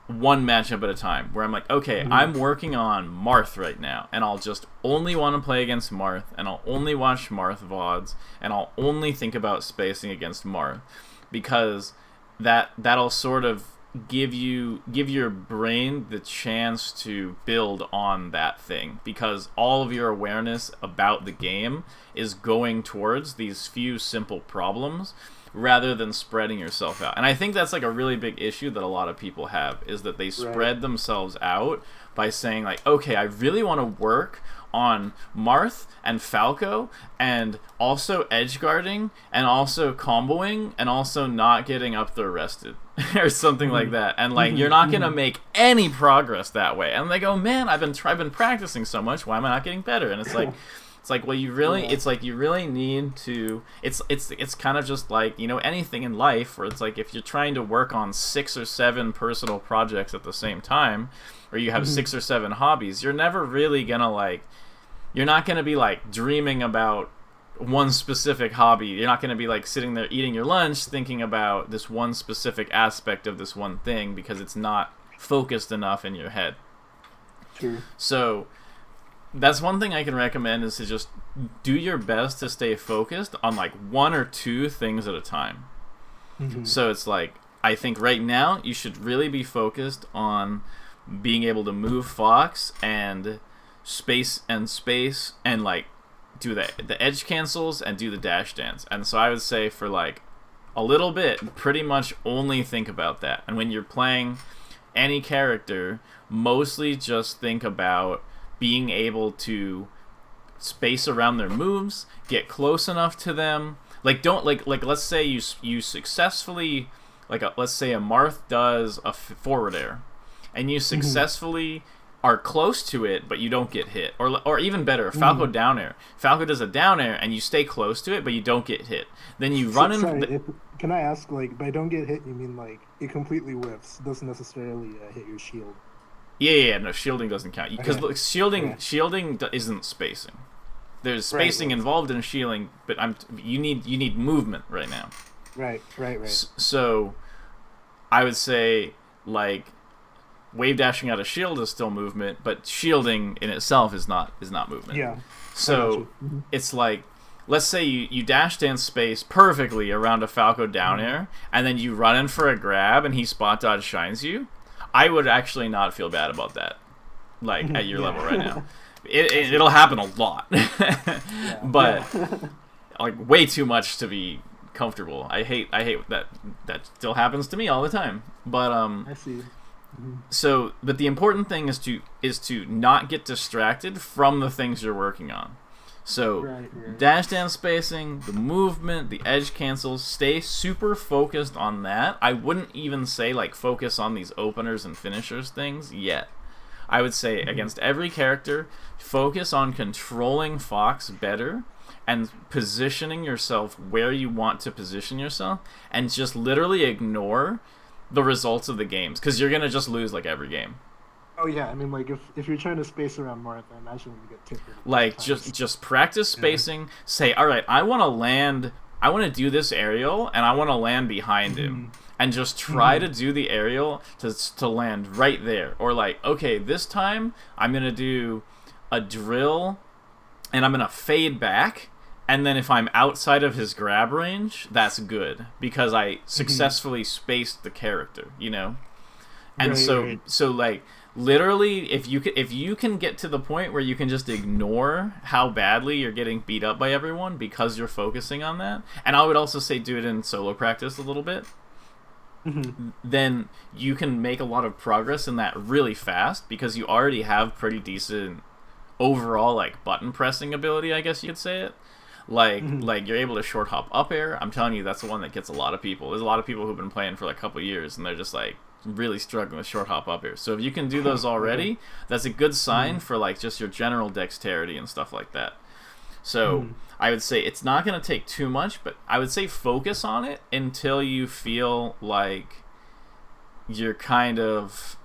one matchup at a time where I'm like, okay, I'm working on Marth right now, and I'll just only want to play against Marth, and I'll only watch Marth VODs, and I'll only think about spacing against Marth, because that'll sort of give your brain the chance to build on that thing, because all of your awareness about the game is going towards these few simple problems rather than spreading yourself out. And I think that's like a really big issue that a lot of people have, is that they spread themselves out by saying like, okay, I really want to work on Marth and Falco and also edge guarding and also comboing and also not getting up the arrested or something like that. And like you're not going to make any progress that way. And they go, man, I've been practicing so much, why am I not getting better? And it's like, well, you really, it's like you really need to. It's kind of just like, you know, anything in life where it's like if you're trying to work on 6 or 7 personal projects at the same time, or you have 6 or 7 hobbies, you're never really gonna like, you're not gonna be like dreaming about one specific hobby. You're not going to be like sitting there eating your lunch thinking about this one specific aspect of this one thing because it's not focused enough in your head. True. So that's one thing I can recommend, is to just do your best to stay focused on like one or two things at a time. So it's like, I think right now you should really be focused on being able to move Fox and space and like do the edge cancels and do the dash dance. And so I would say for like a little bit, pretty much only think about that. And when you're playing any character, mostly just think about being able to space around their moves, get close enough to them. Like, don't like let's say you successfully, like let's say a Marth does a forward air, and you successfully are close to it, but you don't get hit. Or even better, Falco down air. Falco does a down air, and you stay close to it, but you don't get hit. Then you run in. Can I ask, like, by don't get hit, you mean like it completely whiffs, doesn't necessarily hit your shield? Yeah, no, shielding doesn't count because shielding isn't spacing. There's spacing involved in shielding, but you need movement right now. Right. So, I would say like wave dashing out of shield is still movement, but shielding in itself is not movement. Yeah. So it's like, let's say you dash dance space perfectly around a Falco down air, and then you run in for a grab, and he spot dodge shines you. I would actually not feel bad about that, like at your level right now. It'll happen a lot, but like way too much to be comfortable. I hate that still happens to me all the time. But I see. So, but the important thing is to not get distracted from the things you're working on. So, dash dance spacing, the movement, the edge cancels, stay super focused on that. I wouldn't even say like focus on these openers and finishers things yet. I would say against every character, focus on controlling Fox better and positioning yourself where you want to position yourself, and just literally ignore the results of the games, because you're going to just lose like every game. Oh yeah, I mean, like if you're trying to space around Marth, I imagine you get tipped. Like just practice spacing. Say, all right, I want to do this aerial, and I want to land behind him, and just try to do the aerial to land right there. Or like, okay, this time I'm gonna do a drill, and I'm gonna fade back, and then if I'm outside of his grab range, that's good because I successfully spaced the character, you know. And so like, literally, if you can get to the point where you can just ignore how badly you're getting beat up by everyone because you're focusing on that, and I would also say do it in solo practice a little bit, then you can make a lot of progress in that really fast because you already have pretty decent overall like button pressing ability, I guess you could say it. Like you're able to short hop up air. I'm telling you, that's the one that gets a lot of people. There's a lot of people who've been playing for like a couple years, and they're just like really struggling with short hop up air. So if you can do those already, that's a good sign for like just your general dexterity and stuff like that. So I would say it's not going to take too much, but I would say focus on it until you feel like you're kind of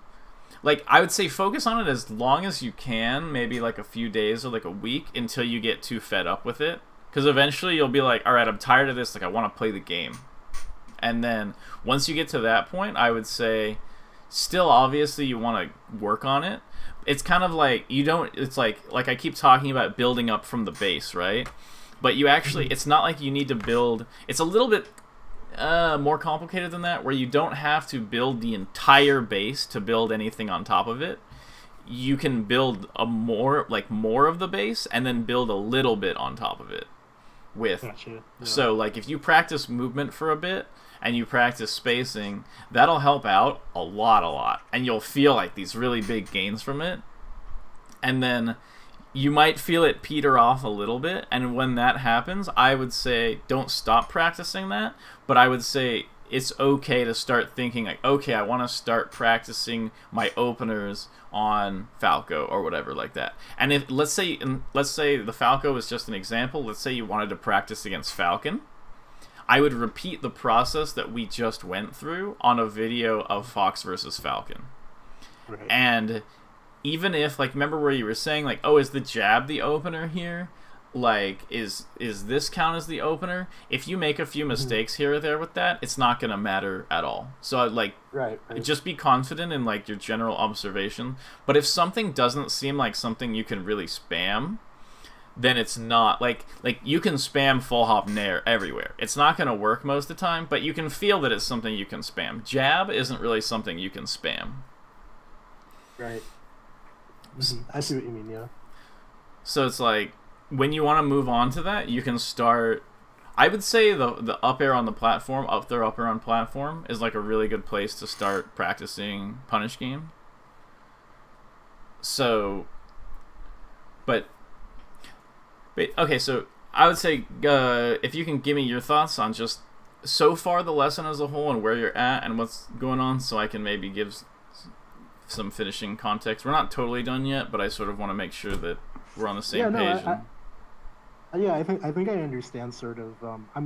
like, I would say focus on it as long as you can, maybe like a few days or like a week, until you get too fed up with it. Because eventually you'll be like, all right, I'm tired of this, like I want to play the game. And then once you get to that point, I would say still obviously you want to work on it. It's kind of like it's like I keep talking about building up from the base, right? But you actually, it's not like you need to build, it's a little bit more complicated than that, where you don't have to build the entire base to build anything on top of it. You can build more of the base and then build a little bit on top of it. So like if you practice movement for a bit and you practice spacing, that'll help out a lot, and you'll feel like these really big gains from it. And then you might feel it peter off a little bit, and when that happens, I would say don't stop practicing that, but I would say it's okay to start thinking like, okay, I want to start practicing my openers on Falco or whatever like that. And if let's say the Falco is just an example, let's say you wanted to practice against Falcon, I would repeat the process that we just went through on a video of Fox versus Falcon. Right. And even if, like, remember where you were saying like, oh, is the jab the opener here? like, is this count as the opener? If you make a few mistakes here or there with that, it's not gonna matter at all. So like, Right. just be confident in like your general observation. But if something doesn't seem like something you can really spam, then it's not like you can spam full hop nair everywhere. It's not gonna work most of the time, but you can feel that it's something you can spam. Jab isn't really something you can spam. Right. I see what you mean. Yeah. So it's like, when you want to move on to that, you can start. I would say the up air on the platform, up air on platform, is like a really good place to start practicing punish game. So, but okay, so I would say if you can give me your thoughts on just so far the lesson as a whole and where you're at and what's going on, so I can maybe give some finishing context. We're not totally done yet, but I sort of want to make sure that we're on the same page. I think I understand sort of.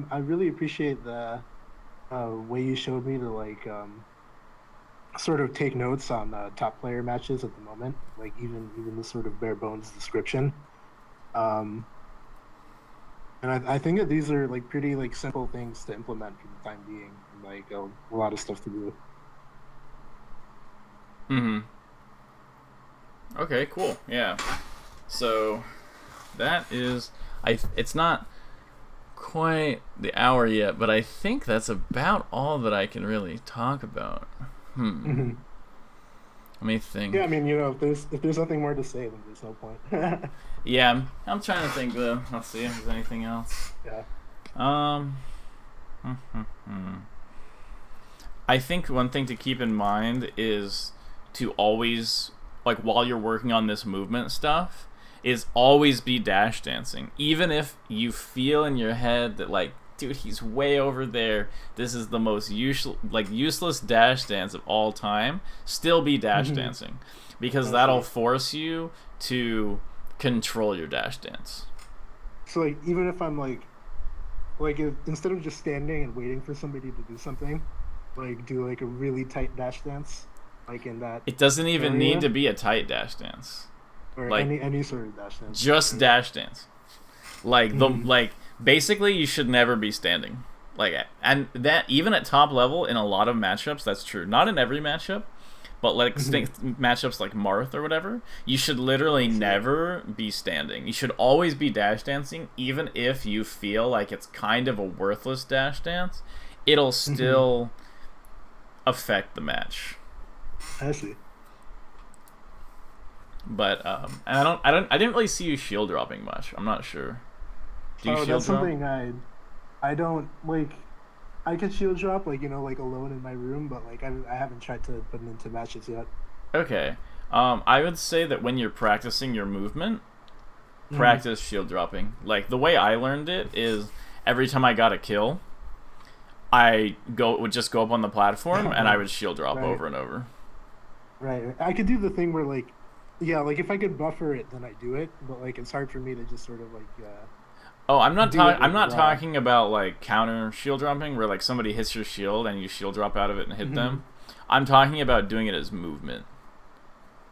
I really appreciate the way you showed me to like sort of take notes on top player matches at the moment, like even the sort of bare bones description. And I think that these are like pretty like simple things to implement for the time being, and like a lot of stuff to do. Okay, cool. Yeah. So that is, it's not quite the hour yet, but I think that's about all that I can really talk about. Let me think. Yeah, I mean, if there's nothing more to say, then there's no point. Yeah, I'm trying to think though. Let's see if there's anything else. Yeah. I think one thing to keep in mind is to always, like, while you're working on this movement stuff, is always be dash dancing. Even if you feel in your head that, like, dude, he's way over there, this is the most useless dash dance of all time, still be dash dancing. Because that'll force you to control your dash dance. So, like, even if I'm, like if, instead of just standing and waiting for somebody to do something, like, do, like, a really tight dash dance, like, in that it doesn't even need to be a tight dash dance. Or like, any sort of dash dance. Just dash dance. Like, basically, you should never be standing. Like, and that, even at top level, in a lot of matchups, that's true. Not in every matchup, but like matchups like Marth or whatever, you should literally never be standing. You should always be dash dancing, even if you feel like it's kind of a worthless dash dance. It'll still affect the match. I see. But and I didn't really see you shield dropping much. I'm not sure. Do you shield that's drop? Something I don't like. I could shield drop, like, like alone in my room, but like I haven't tried to put it into matches yet. Okay. I would say that when you're practicing your movement, practice shield dropping. Like, the way I learned it is every time I got a kill, I would just go up on the platform and I would shield drop over and over. Right. I could do the thing where, like, yeah, like if I could buffer it, then I do it. But like, it's hard for me to just sort of like. Oh, I'm not talking about like counter shield dropping where like somebody hits your shield and you shield drop out of it and hit them. I'm talking about doing it as movement.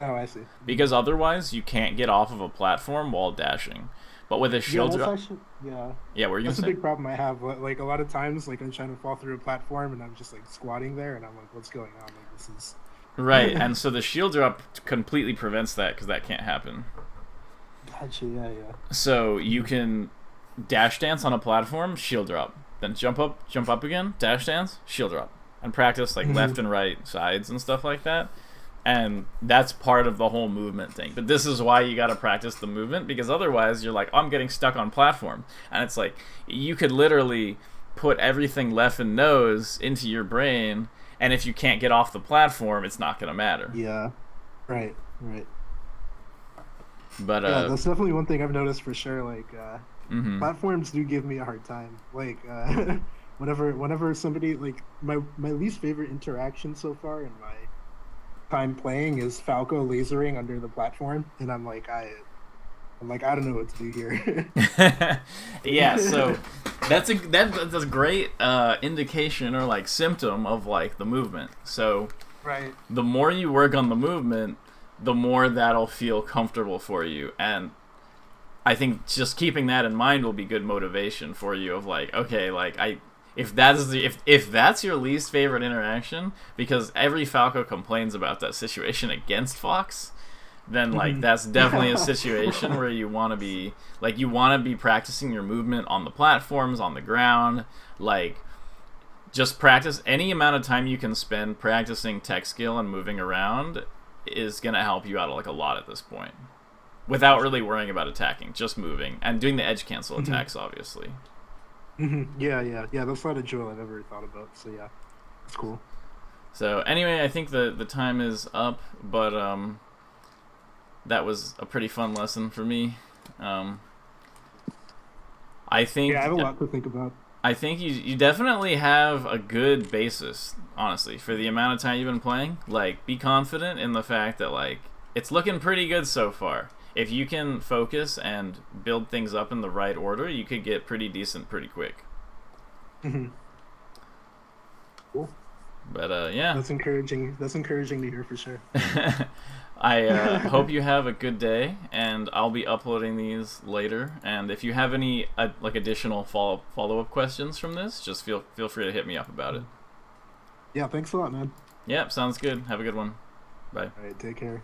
Oh, I see. Because otherwise you can't get off of a platform while dashing. But with a shield drop, yeah, what are you gonna say? That's a big problem I have. Like, a lot of times, like, I'm trying to fall through a platform and I'm just like squatting there and I'm like, what's going on? Like, this is. Right, and so the shield drop completely prevents that because that can't happen. Gotcha. Yeah. So you can dash dance on a platform, shield drop, then jump up again, dash dance, shield drop, and practice like left and right sides and stuff like that. And that's part of the whole movement thing. But this is why you got to practice the movement, because otherwise you're like, oh, I'm getting stuck on platform, and it's like you could literally put everything left and nose into your brain, and if you can't get off the platform, it's not gonna matter. Yeah, right. But yeah, that's definitely one thing I've noticed for sure. Like, platforms do give me a hard time. Like, whenever somebody, like, my least favorite interaction so far in my time playing is Falco lasering under the platform, and I'm like, I don't know what to do here. Yeah, so that's a great indication or like symptom of like the movement. So right, the more you work on the movement, the more that'll feel comfortable for you. And I think just keeping that in mind will be good motivation for you. Of like, okay, like if that is if that's your least favorite interaction, because every Falco complains about that situation against Fox, then like that's definitely a situation where you want to be practicing your movement on the platforms, on the ground, like just practice. Any amount of time you can spend practicing tech skill and moving around is gonna help you out like a lot at this point, without really worrying about attacking, just moving and doing the edge cancel attacks, obviously. Yeah. That's not a drill I've ever thought about. So yeah, it's cool. So anyway, I think the time is up, but that was a pretty fun lesson for me. I think I have a lot to think about. I think you definitely have a good basis, honestly, for the amount of time you've been playing. Like, be confident in the fact that, like, it's looking pretty good so far. If you can focus and build things up in the right order, you could get pretty decent pretty quick. Cool. But, yeah. That's encouraging. That's encouraging to hear for sure. I hope you have a good day, and I'll be uploading these later. And if you have any like additional follow-up questions from this, just feel free to hit me up about it. Yeah, thanks a lot, man. Yep, sounds good. Have a good one. Bye. All right, take care.